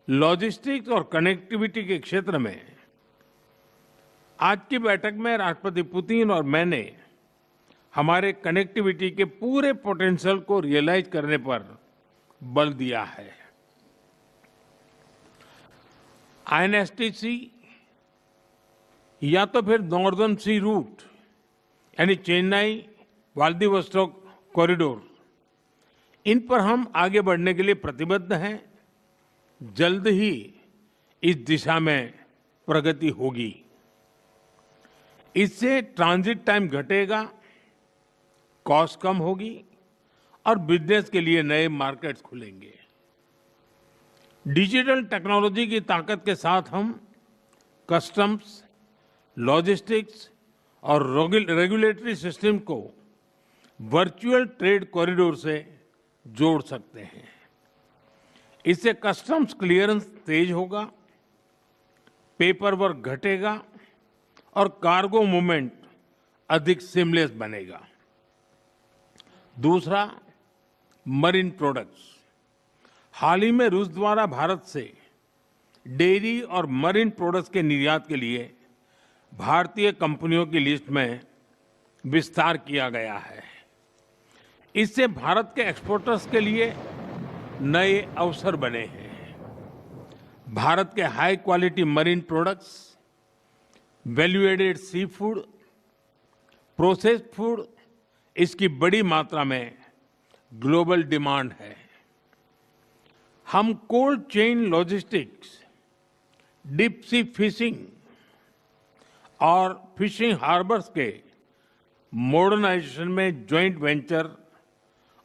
Logistics और connectivity के क्षेत्र में आज की बैठक में राष्ट्रपति पुतिन और मैंने हमारे कनेक्टिविटी के पूरे पोटेंशियल को रियलाइज करने पर बल दिया है। आईएनएसटीसी या तो फिर नॉर्दर्न सी रूट यानी चेन्नई व्लादिवोस्टोक कॉरिडोर, इन पर हम आगे बढ़ने के लिए प्रतिबद्ध हैं। जल्द ही इस दिशा में प्रगति होगी। इससे ट्रांजिट टाइम घटेगा, कॉस्ट कम होगी और बिजनेस के लिए नए मार्केट्स खुलेंगे। डिजिटल टेक्नोलॉजी की ताकत के साथ हम कस्टम्स, लॉजिस्टिक्स और रेगुलेटरी सिस्टम को वर्चुअल ट्रेड कॉरिडोर से जोड़ सकते हैं। इससे कस्टम्स क्लियरेंस तेज होगा, पेपर वर्क घटेगा और कार्गो मूवमेंट अधिक सीमलेस बनेगा। दूसरा, मरीन प्रोडक्ट्स। हाल ही में रूस द्वारा भारत से डेयरी और मरीन प्रोडक्ट्स के निर्यात के लिए भारतीय कंपनियों की लिस्ट में विस्तार किया गया है। इससे भारत के एक्सपोर्टर्स के लिए नए अवसर बने हैं। भारत के high quality marine products, value added sea food, processed food, इसकी बड़ी मात्रा में ग्लोबल डिमांड है। हम cold chain logistics, deep sea fishing और फिशिंग हार्बर्स के मॉडर्नाइजेशन में ज्वाइंट वेंचर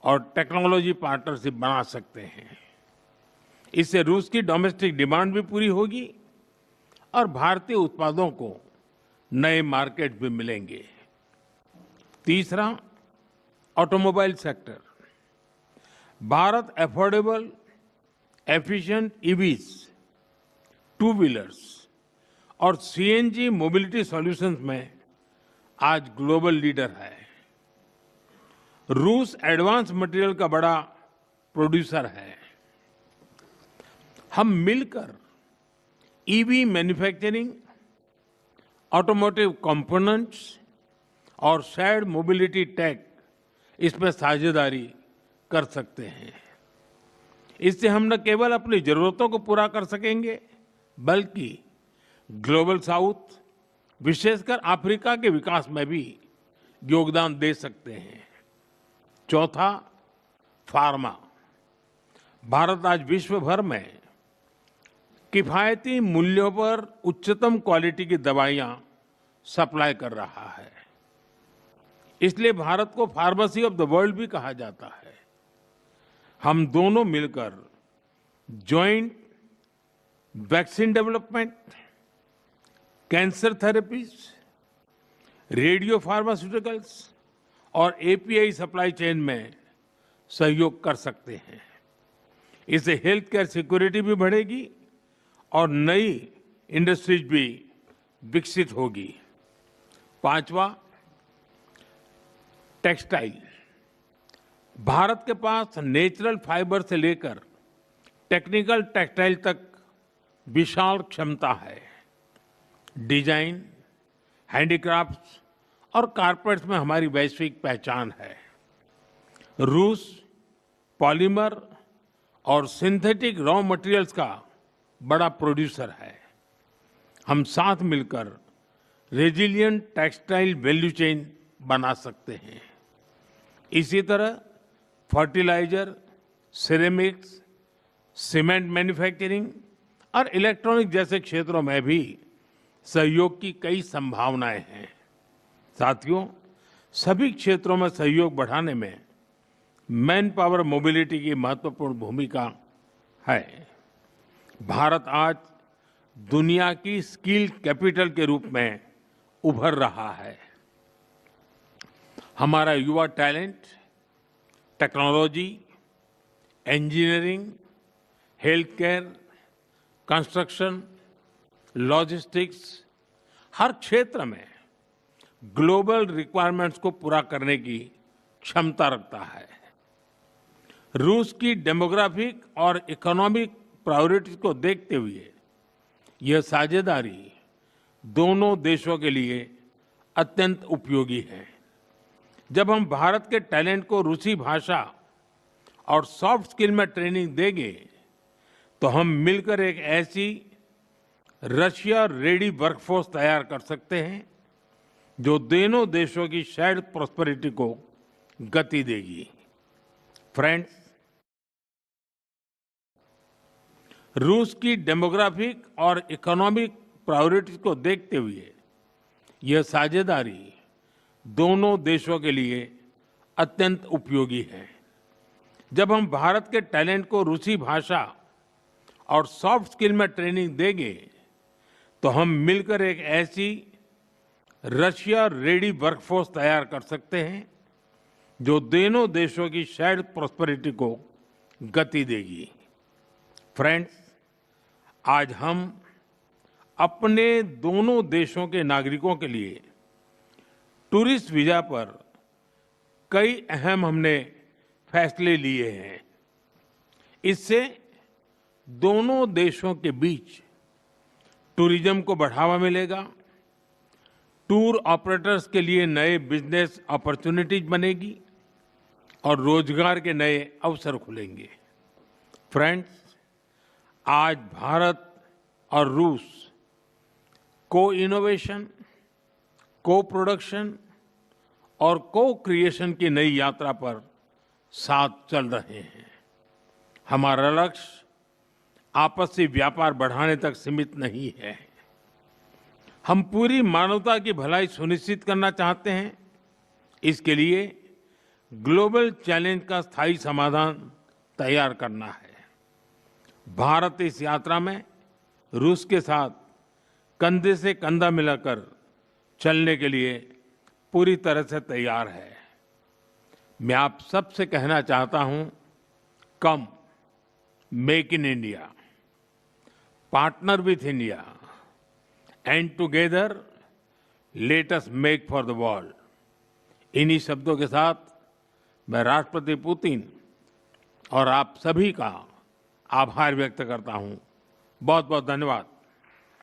और टेक्नोलॉजी पार्टनरशिप बना सकते हैं। इससे रूस की डोमेस्टिक डिमांड भी पूरी होगी और भारतीय उत्पादों को नए मार्केट भी मिलेंगे। तीसरा, automobile sector. Bharat affordable, efficient EVs, two wheelers और सीएनजी मोबिलिटी सॉल्यूशंस में आज ग्लोबल लीडर है। रूस एडवांस मटेरियल का बड़ा प्रोड्यूसर है। हम मिलकर ईवी मैन्युफैक्चरिंग, ऑटोमोटिव कंपोनेंट्स और शेयर्ड मोबिलिटी टेक, इसमें साझेदारी कर सकते हैं। इससे हम न केवल अपनी जरूरतों को पूरा कर सकेंगे, बल्कि ग्लोबल साउथ, विशेषकर अफ्रीका के विकास में भी योगदान दे सकते हैं। चौथा, फार्मा। भारत आज विश्व भर में किफायती मूल्यों पर उच्चतम क्वालिटी की दवाइयां सप्लाई कर रहा है। इसलिए भारत को फार्मेसी ऑफ द वर्ल्ड भी कहा जाता है। हम दोनों मिलकर joint vaccine development, cancer therapies, radio pharmaceuticals और एपीआई सप्लाई चेन में सहयोग कर सकते हैं। इससे हेल्थ केयर सिक्योरिटी भी बढ़ेगी और नई इंडस्ट्रीज भी विकसित होगी। पांचवा, टेक्सटाइल। भारत के पास नेचुरल फाइबर से लेकर टेक्निकल टेक्सटाइल तक विशाल क्षमता है। डिजाइन, हैंडीक्राफ्ट्स और कारपेट्स में हमारी वैश्विक पहचान है। रूस पॉलीमर और सिंथेटिक रॉ मटेरियल्स का बड़ा प्रोड्यूसर है। हम साथ मिलकर रेजिलिएंट टेक्सटाइल वैल्यू चेन बना सकते हैं। इसी तरह फर्टिलाइजर, सिरेमिक्स, सीमेंट मैन्युफैक्चरिंग और इलेक्ट्रॉनिक जैसे क्षेत्रों में भी सहयोग की कई संभावनाएं हैं। साथियों, सभी क्षेत्रों में सहयोग बढ़ाने में मैन पावर मोबिलिटी की महत्वपूर्ण भूमिका है। भारत आज दुनिया की स्किल कैपिटल के रूप में उभर रहा है। हमारा युवा talent technology, engineering, health care, construction, logistics, हर क्षेत्र में ग्लोबल रिक्वायरमेंट्स को पूरा करने की क्षमता रखता है। रूस की डेमोग्राफिक और इकोनॉमिक प्रायोरिटीज को देखते हुए यह साझेदारी दोनों देशों के लिए अत्यंत उपयोगी है। जब हम भारत के टैलेंट को रूसी भाषा और सॉफ्ट स्किल में ट्रेनिंग देंगे तो हम मिलकर एक ऐसी रशिया रेडी वर्कफोर्स तैयार कर सकते हैं जो दोनों देशों की शेयर्ड प्रॉस्पेरिटी को गति देगी। फ्रेंड्स, रूस की डेमोग्राफिक और इकोनॉमिक प्रायोरिटीज को देखते हुए यह साझेदारी दोनों देशों के लिए अत्यंत उपयोगी है। जब हम भारत के टैलेंट को रूसी भाषा और सॉफ्ट स्किल में ट्रेनिंग देंगे तो हम मिलकर एक ऐसी रशिया रेडी वर्कफोर्स तैयार कर सकते हैं जो दोनों देशों की शेयर्ड प्रॉस्पेरिटी को गति देगी। फ्रेंड्स, आज हम अपने दोनों देशों के नागरिकों के लिए टूरिस्ट वीजा पर कई अहम हमने फैसले लिए हैं। इससे दोनों देशों के बीच टूरिज्म को बढ़ावा मिलेगा, टूर ऑपरेटर्स के लिए नए बिजनेस अपॉर्चुनिटीज बनेगी और रोजगार के नए अवसर खुलेंगे। फ्रेंड्स, आज भारत और रूस को इनोवेशन, को प्रोडक्शन और को क्रिएशन की नई यात्रा पर साथ चल रहे हैं। हमारा लक्ष्य आपसी व्यापार बढ़ाने तक सीमित नहीं है। हम पूरी मानवता की भलाई सुनिश्चित करना चाहते हैं। इसके लिए ग्लोबल चैलेंज का स्थायी समाधान तैयार करना है। भारत इस यात्रा में रूस के साथ कंधे से कंधा मिलाकर चलने के लिए पूरी तरह से तैयार है। मैं आप सबसे कहना चाहता हूं, कम make in India, partner with India and together let us make for the world. इन्हीं शब्दों के साथ मैं राष्ट्रपति पुतिन और आप सभी का आभार व्यक्त करता हूं। बहुत बहुत धन्यवाद।